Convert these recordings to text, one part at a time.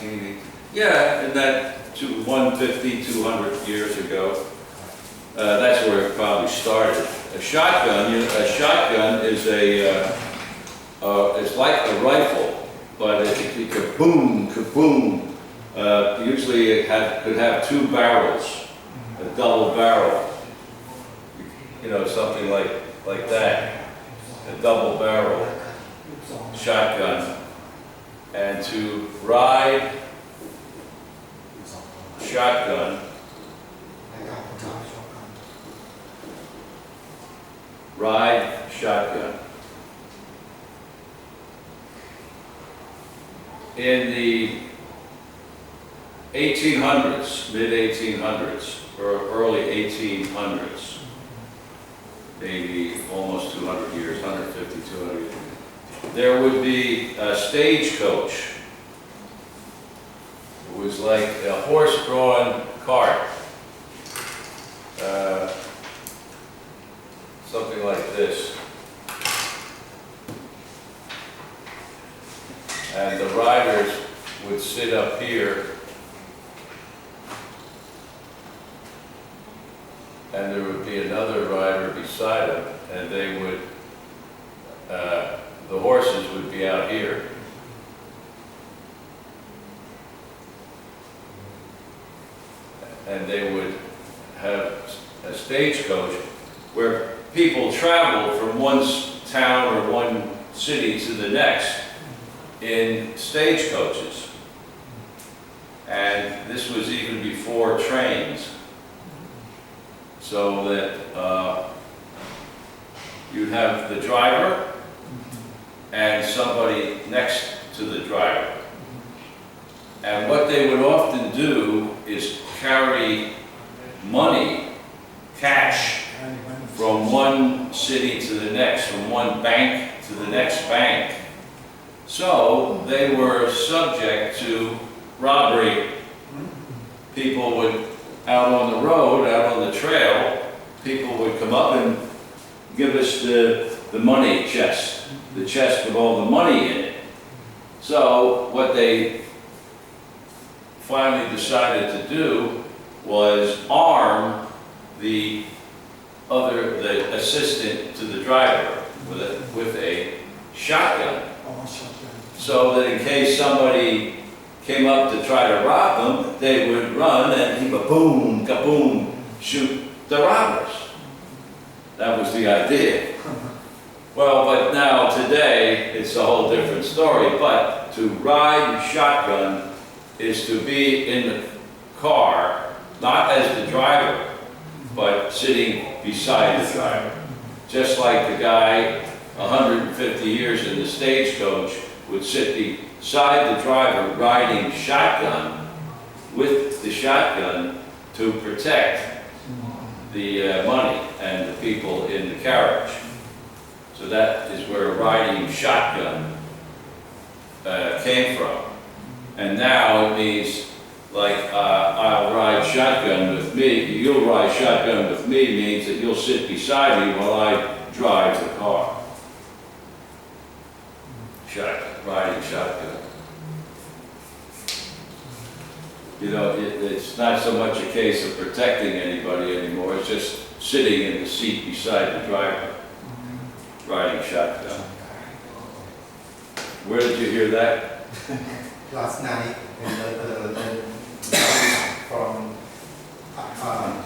1980. Yeah, and that 150, 200 years ago, that's where it probably started. A shotgun, a shotgun is it's like a rifle, but it kaboom, kaboom. Usually it could have two barrels, a double barrel. You know, something like that, a double barrel shotgun. And to ride shotgun, in the 1800s, mid-1800s, or early 1800s, maybe almost 200 years, 150, 200 years, there would be a stagecoach. It was like a horse-drawn cart, something like this. And the riders would sit up here, and there would be another rider beside them, and they would, the horses would be out here. And they would have a stagecoach where people traveled from one town or one city to the next in stagecoaches. And this was even before trains. So that you'd have the driver and somebody next to the driver. And what they would often do is carry money, cash, from one city to the next, from one bank to the next bank. So they were subject to robbery. People would, out on the road, out on the trail, people would come up and give us the money chest, the chest with all the money in it. So what they finally decided to do was arm the assistant to the driver with a shotgun. So that in case somebody came up to try to rob them, they would run and he would boom, kaboom, shoot the robbers. That was the idea. Well, but now today it's a whole different story. But to ride shotgun is to be in the car, not as the driver, but sitting beside the driver. Just like the guy 150 years in the stagecoach would sit beside the driver riding shotgun with the shotgun to protect the money and the people in the carriage. So that is where riding shotgun came from. And now it means like I'll ride shotgun with me, you'll ride shotgun with me means that you'll sit beside me while I drive the car. Riding shotgun. You know, it's not so much a case of protecting anybody anymore, it's just sitting in the seat beside the driver, riding shotgun. Where did you hear that? Last night, from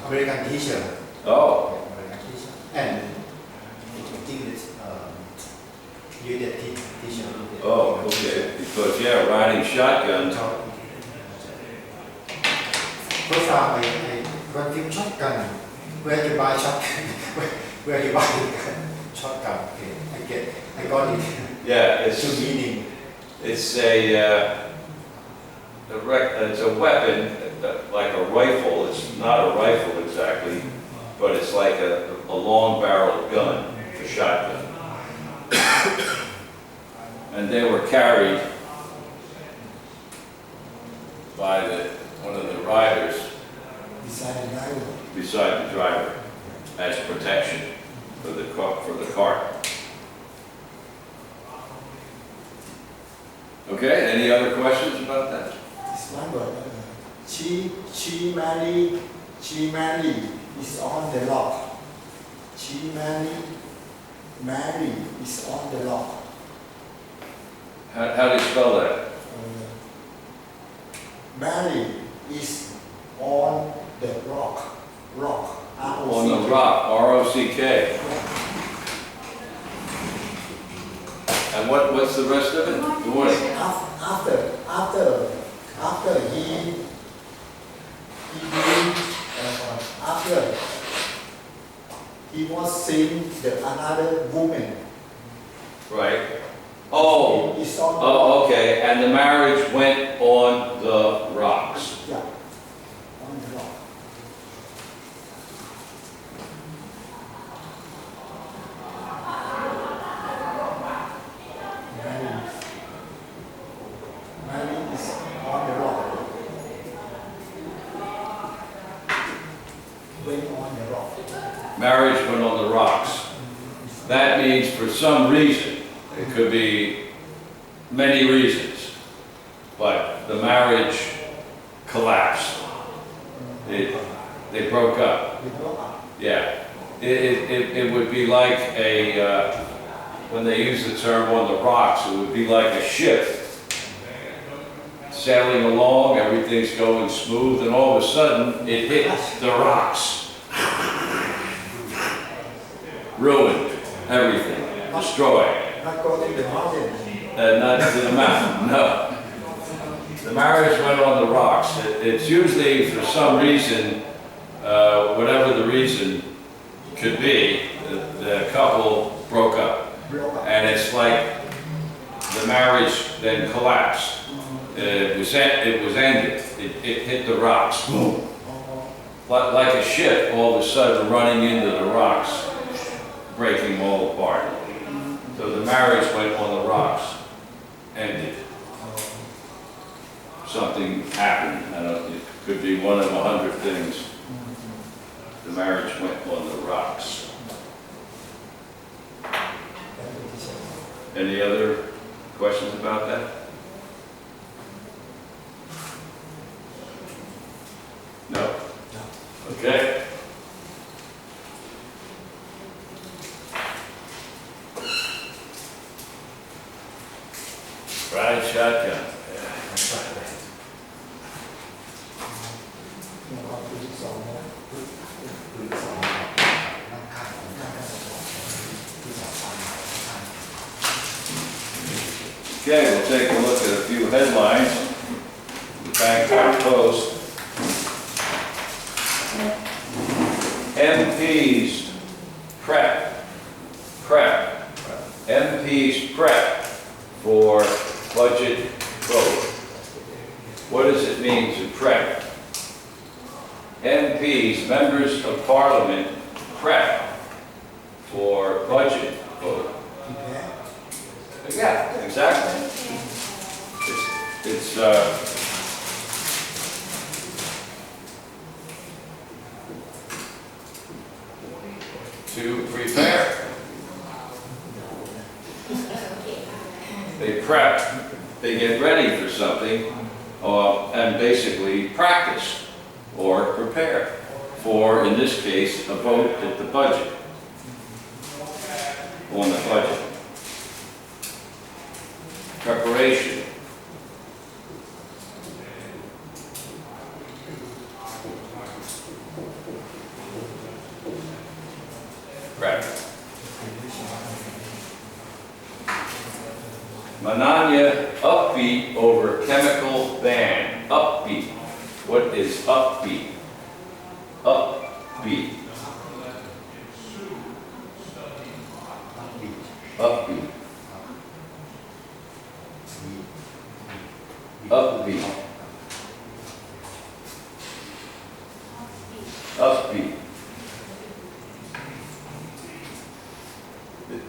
American teacher. Oh. American teacher. And English teacher. Oh, okay. Because, yeah, riding shotgun. First time I got shotgun. Where you buy shotgun? Where you buy shotgun? Okay. I got it. Yeah, it's two meaning. It's it's a weapon, like a rifle. It's not a rifle exactly, but it's like a long-barreled gun, a shotgun. And they were carried by one of the riders beside the driver as protection for the cart. Okay, any other questions about that? one word she marry is on the rock she marry is on the rock How do you spell that? Marry is on the rock On the rock, R-O-C-K. And what's the rest of it? Good morning. After he was seeing another woman. Right. Oh, okay. And the marriage went on the rocks. Yeah, on the rock. Marry is on the rock. Went on the rock. Marriage went on the rocks. That means for some reason, it could be many reasons, but the marriage collapsed. They broke up. Yeah. It would be like when they use the term on the rocks, it would be like a ship sailing along, everything's going smooth, and all of a sudden it hits the rocks. Ruined everything, destroyed. Not go to the mountain. Not to the mountain, no. The marriage went on the rocks. It's usually for some reason, whatever the reason could be, the couple broke up. And it's like the marriage then collapsed. It was ended. It hit the rocks. Boom. Like a ship all of a sudden running into the rocks, breaking them all apart. So the marriage went on the rocks, ended. Something happened. I don't know, it could be one of 100 things. The marriage went on the rocks. Any other questions about that? No? Okay. Ride shotgun. Okay, we'll take a look at a few headlines. The Bangkok Post. MPs prep. MPs prep for budget vote. What does it mean to prep? MPs, members of Parliament, prep for budget vote. Yeah, exactly. It's to prepare. They prep, they get ready for something, and basically practice or prepare for, in this case, a vote at the budget, on the budget. Preparation. Prep. Mananya upbeat over chemical ban. Upbeat. What is upbeat? Upbeat. Upbeat. Upbeat. Upbeat.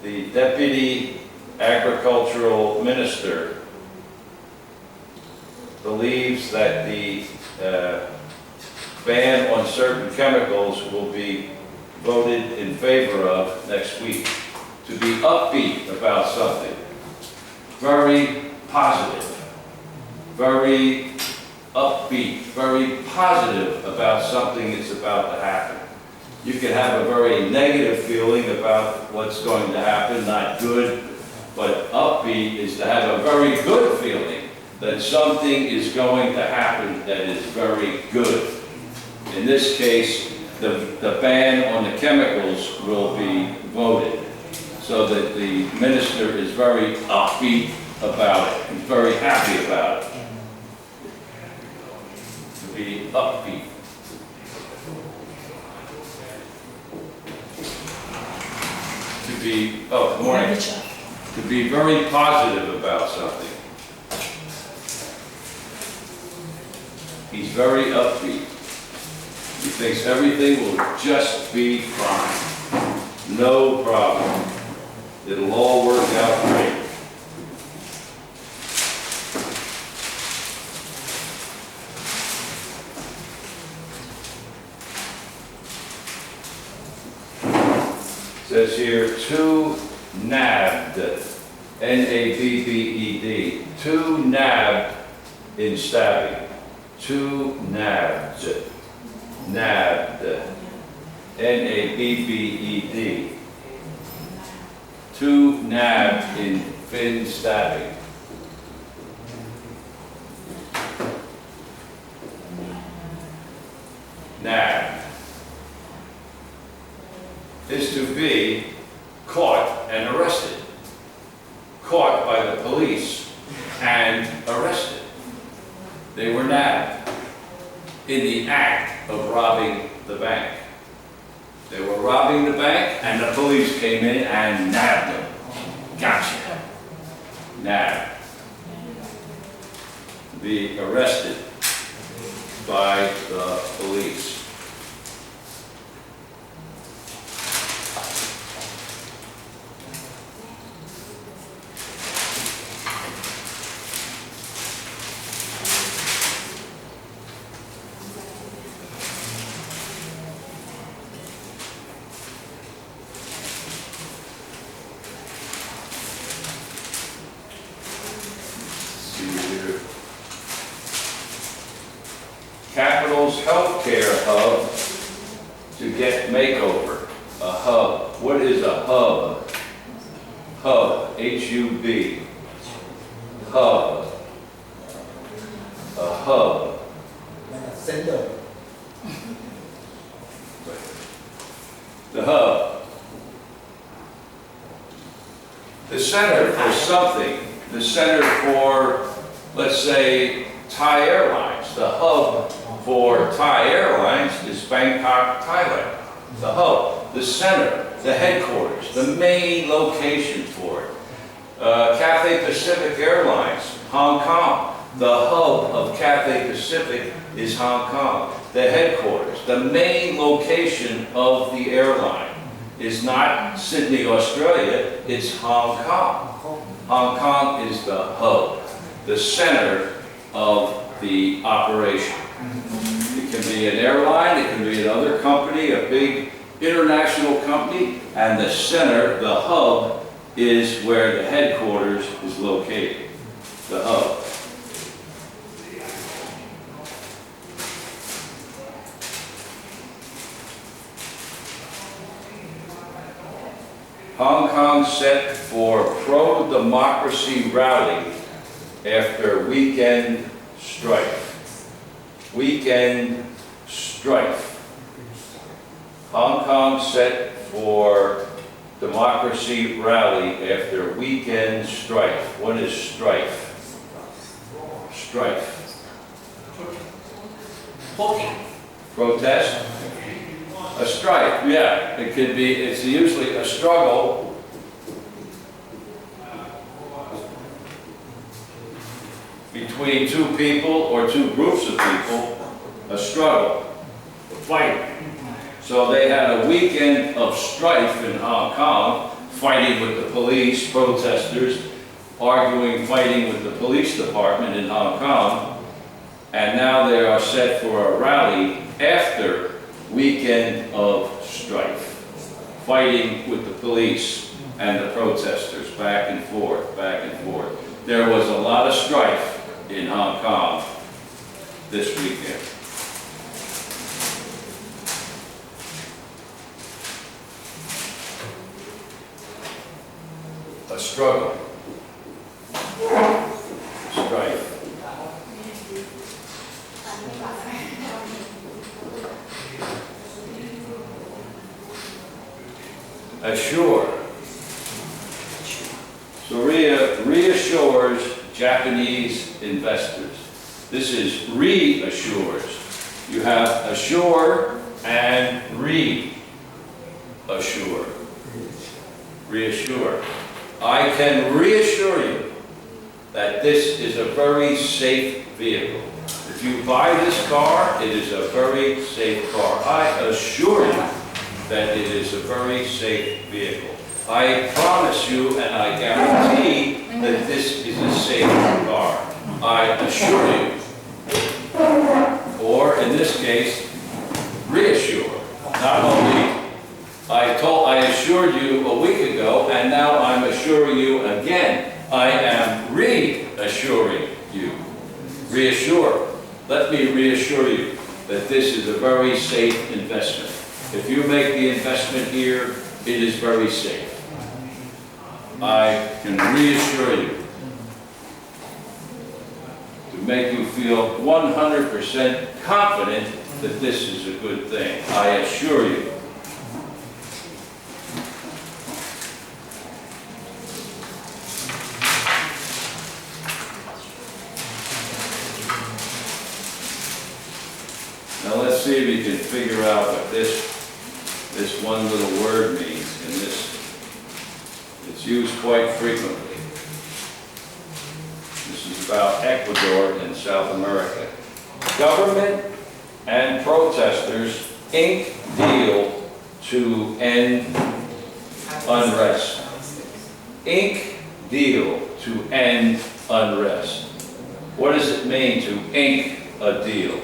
The Deputy Agricultural Minister believes that the ban on certain chemicals will be voted in favor of next week. To be upbeat about something. Very positive. Very upbeat, very positive about something that's about to happen. You can have a very negative feeling about what's going to happen, not good, but upbeat is to have a very good feeling that something is going to happen that is very good. In this case, the ban on the chemicals will be voted so that the minister is very upbeat about it, and very happy about it. To be upbeat. To be, oh, good morning. To be very positive about something. He's very upbeat. He thinks everything will just be fine. No problem. It'll all work out great. It says here, too nabbed, N-A-B-B-E-D, too nabbed in stabbing, too nabbed, nabbed, N-A-B-B-E-D, too nabbed in fin stabbing. Nabbed is to be caught and arrested. Caught by the police and arrested. They were nabbed in the act of robbing the bank. They were robbing the bank and the police came in and nabbed them. Gotcha. Nabbed. Be arrested by the police. Capital's healthcare hub to get makeover. A hub. What is a hub? Hub. H-U-B. Hub. A hub. Center. The hub. The center for something. The center for, let's say, Thai Airlines. The hub for Thai Airlines is Bangkok, Thailand. The hub, the center, the headquarters, the main location for it. Cathay Pacific Airlines, Hong Kong. The hub of Cathay Pacific is Hong Kong. The headquarters, the main location of the airline is not Sydney, Australia, it's Hong Kong. Hong Kong is the hub, the center of the operation. It can be an airline, it can be another company, a big international company, and the center, the hub, is where the headquarters is located, the hub. Hong Kong set for pro-democracy rally after weekend strife. Weekend strife. Hong Kong set for democracy rally after weekend strife. What is strife? Strife. Protest? A strife, yeah. It could be, it's usually a struggle between two people or two groups of people, a struggle, a fight. So they had a weekend of strife in Hong Kong, fighting with the police, protesters, arguing, fighting with the police department in Hong Kong, and now they are set for a rally after weekend of strife, fighting with the police and the protesters, back and forth, back and forth. There was a lot of strife in Hong Kong this weekend. A struggle, strife. Assure. So reassures Japanese investors. This is reassures. You have assure and reassure. Reassure. I can reassure you that this is a very safe vehicle. If you buy this car, it is a very safe car. I assure you that it is a very safe vehicle. I promise you and I guarantee that this is a safe car. I assure you. Or in this case, reassure. Not only I assured you a week ago, and now I'm assuring you again. I am reassuring you. Reassure. Let me reassure you that this is a very safe investment. If you make the investment here, it is very safe. I can reassure you to make you feel 100% confident that this is a good thing. I assure you. Now let's see if you can figure out what this one little word means in this. It's used quite frequently. This is about Ecuador in South America. Government and protesters ink deal to end unrest. Ink deal to end unrest. What does it mean to ink a deal?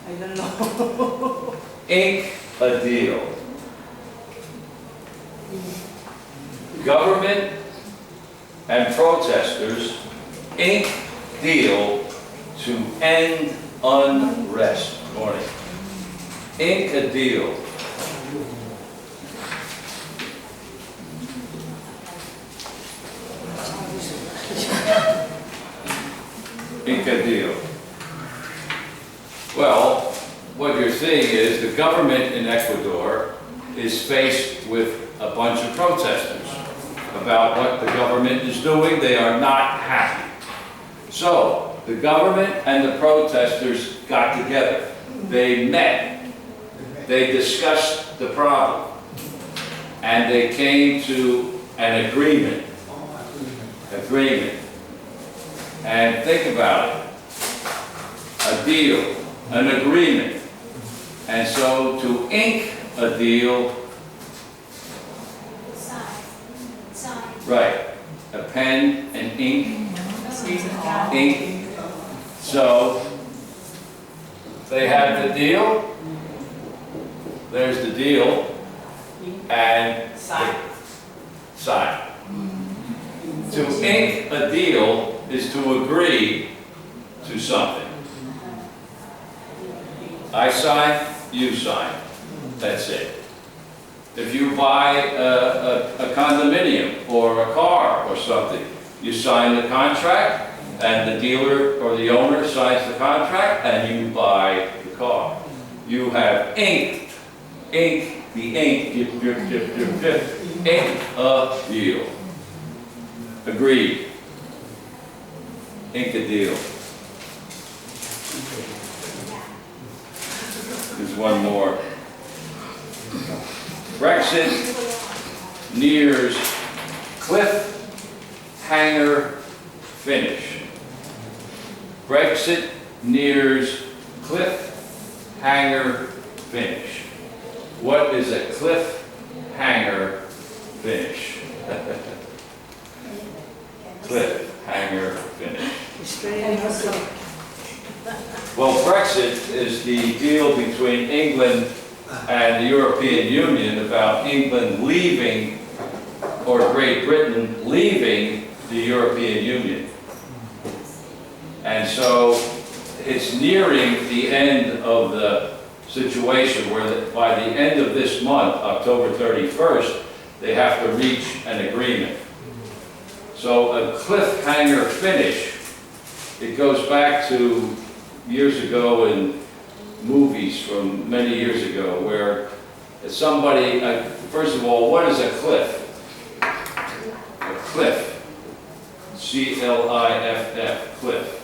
I don't know. Ink a deal. Government and protesters ink deal to end unrest. Morning. Ink a deal. Ink a deal. Well, what you're seeing is the government in Ecuador is faced with a bunch of protesters about what the government is doing. They are not happy. So, the government and the protesters got together. They met. They discussed the problem. And they came to an agreement. Agreement. And think about it. A deal. An agreement. And so to ink a deal, right, a pen and ink, ink. So they have the deal, there's the deal, and sign. To ink a deal is to agree to something. I sign, you sign. That's it. If you buy a condominium or a car or something, you sign the contract, and the dealer or the owner signs the contract, and you buy the car. You have inked, the ink, ink a deal. Agreed. Ink a deal. There's one more. Brexit nears cliffhanger finish. Brexit nears cliffhanger finish. What is a cliffhanger finish? Cliffhanger finish. Well, Brexit is the deal between England and the European Union about England leaving, or Great Britain leaving the European Union. And so it's nearing the end of the situation where by the end of this month, October 31st, they have to reach an agreement. So a cliffhanger finish, it goes back to years ago in movies from many years ago where somebody, first of all, what is a cliff? A cliff, C-L-I-F-F, cliff.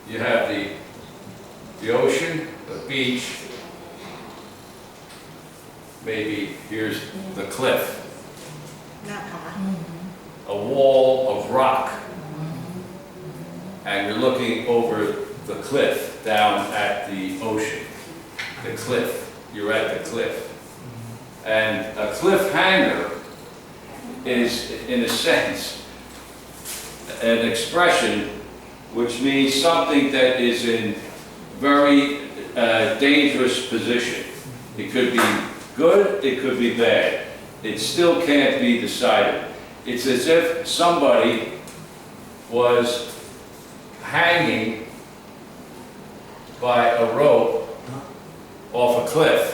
You have the ocean, the beach, maybe here's the cliff, หน้าผา a wall of rock, and you're looking over the cliff down at the ocean. The cliff, you're at the cliff. And a cliffhanger is, in a sense, an expression which means something that is in very dangerous position. It could be good, it could be bad. It still can't be decided. It's as if somebody was hanging by a rope off a cliff.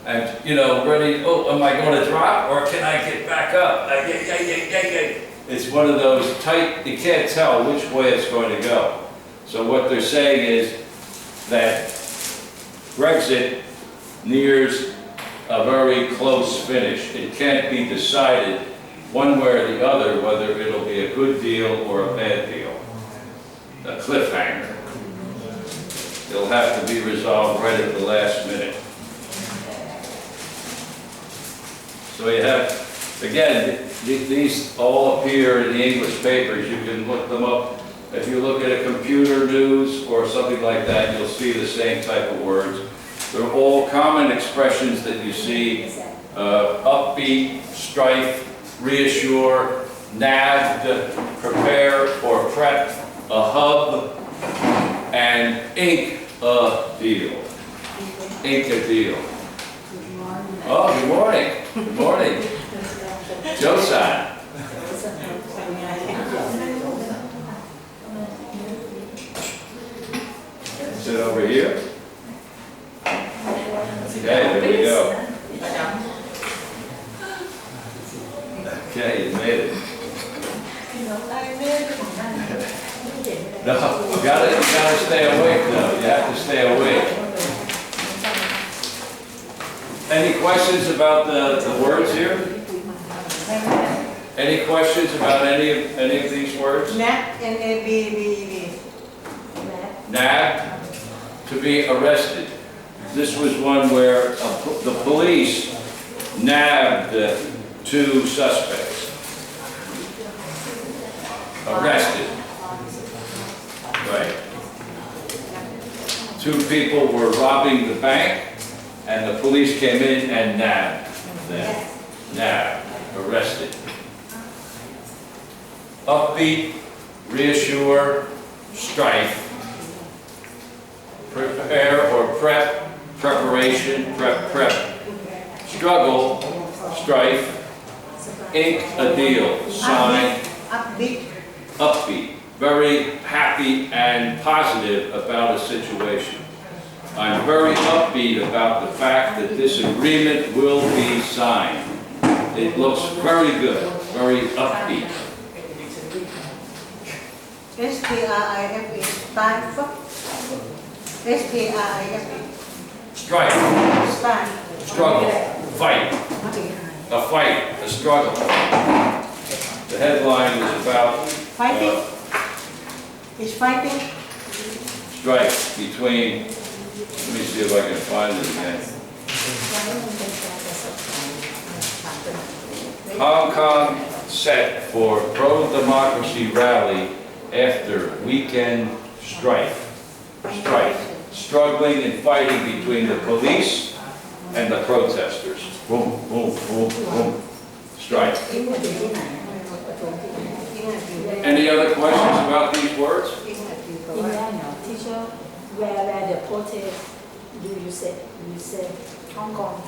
And, you know, ready, oh, am I going to drop or can I get back up? It's one of those tight, you can't tell which way it's going to go. So what they're saying is that Brexit nears a very close finish. It can't be decided one way or the other whether it'll be a good deal or a bad deal. A cliffhanger. It'll have to be resolved right at the last minute. So you have, again, these all appear in the English papers. You can look them up. If you look at a computer news or something like that, you'll see the same type of words. They're all common expressions that you see, upbeat, strife, reassure, nabbed, prepare or prep, a hub, and ink a deal. Ink a deal. Oh, good morning. Good morning. Joe-san. Sit over here. Okay, there we go. Okay, you made it. No, you gotta stay awake though. You have to stay awake. Any questions about the words here? Any questions about any of these words? N-A-B-B-B. Nabbed, to be arrested. This was one where the police nabbed two suspects. Arrested. Right. Two people were robbing the bank, and the police came in and nabbed them. Nabbed, arrested. Upbeat, reassure, strife. Prepare or prep, preparation, prep. Struggle, strife. Ink a deal, sign. Upbeat, very happy and positive about a situation. I'm very upbeat about the fact that this agreement will be signed. It looks very good, very upbeat. S-T-R-I-F-E. S-T-R-I-F-E. Strife, struggle, fight. A fight, a struggle. The headline is about Fighting? Is fighting? strife between, let me see if I can find it again. Hong Kong set for pro-democracy rally after weekend strife. Struggling and fighting between the police and the protesters. Boom, boom, boom, boom. Strife. Any other questions about these words? Teacher, where the protest do you say? You say Hong Kong.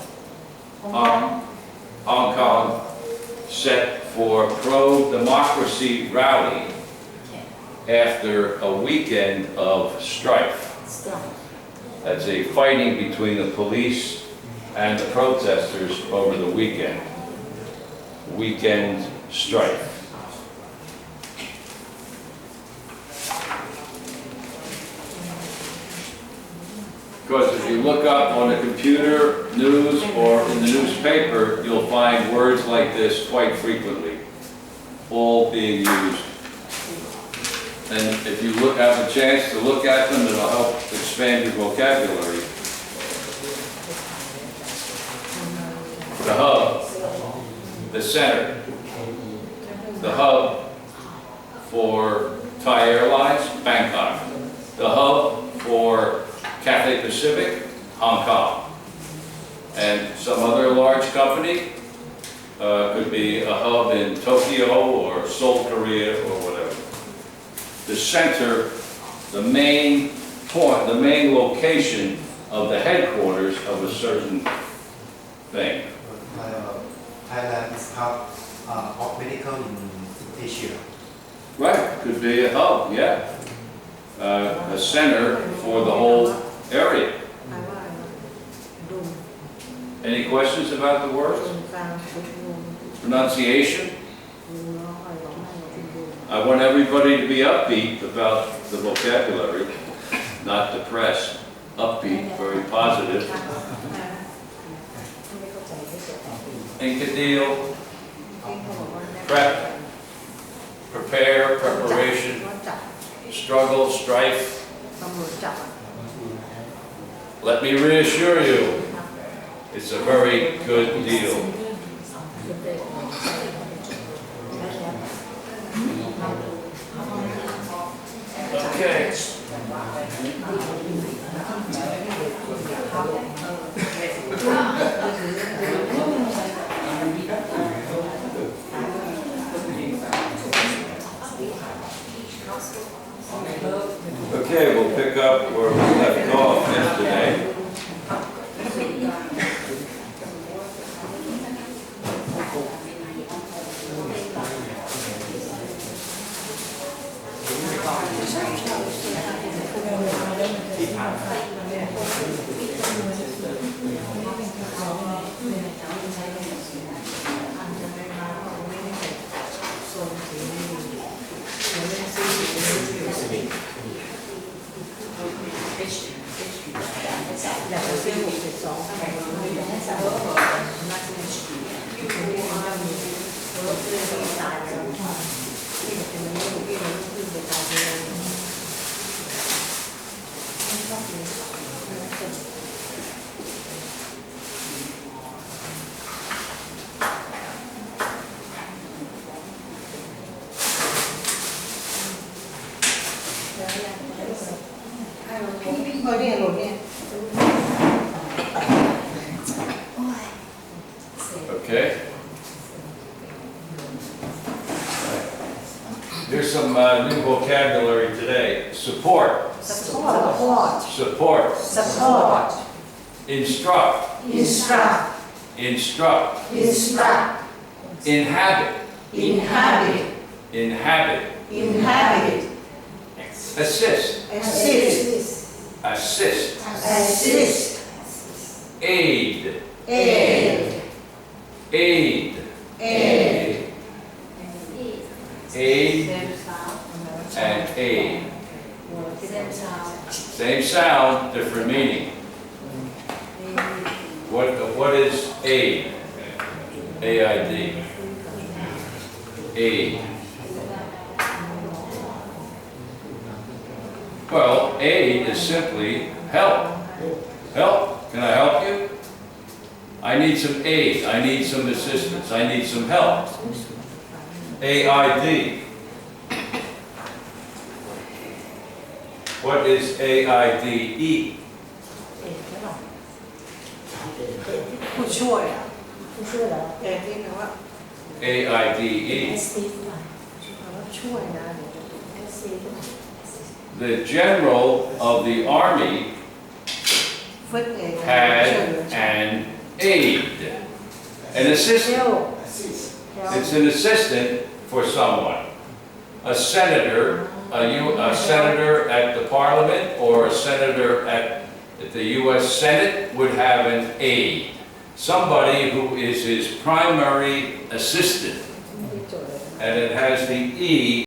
Hong Kong set for pro-democracy rally after a weekend of strife. That's a fighting between the police and the protesters over the weekend. Weekend strife. Because if you look up on the computer, news, or in the newspaper, you'll find words like this quite frequently, all being used. And if you have a chance to look at them, it'll help expand your vocabulary. The hub, the center, the hub for Thai Airlines, Bangkok, the hub for Cathay Pacific, Hong Kong, and some other large company could be a hub in Tokyo or Seoul, Korea, or whatever. The center, the main point, the main location of the headquarters of a certain thing. Thailand is hub of medical in Asia. Right, could be a hub, yeah. A center for the whole area. แปลว่าดุม Any questions about the ดุ words? มกลางดุม Pronunciation? ดุมน้อยร้องไห้ดุม I want everybody to be upbeat about the vocabulary, not depressed. Upbeat, very positive. Enkadil, prep, prepare, preparation, ว่าจับ struggle, strife. ตำรวจจับ Let me reassure you, it's a very good deal. Okay. Okay, we'll pick up where we left off yesterday.เนี่ยหล่นเนี่ย Okay. Here's some new vocabulary today. Support. support Support. support Instruct. instruct Instruct. instruct Inhabit. inhabit Inhabit. inhabit Assist. assist Assist. assist Aid. aid Aid. aid Aid and aid. Same sound, different meaning. What is aid? A-I-D. Aid. Well, aid is simply help. Help? Can I help you? I need some aid. I need some assistance. I need some help. A-I-D. What is A-I-D-E? ผู้ช่วยอ่ะ ผู้ช่วยเหรอ แต่ที่แปลว่า A-I-D-E. ช่วยนะ The general of the army ฝึกเอง had an aide, an assistant, It's an assistant for someone. A senator, a senator at the parliament or a senator at the U.S. Senate would have an aide. Somebody who is his primary assistant. And it has the E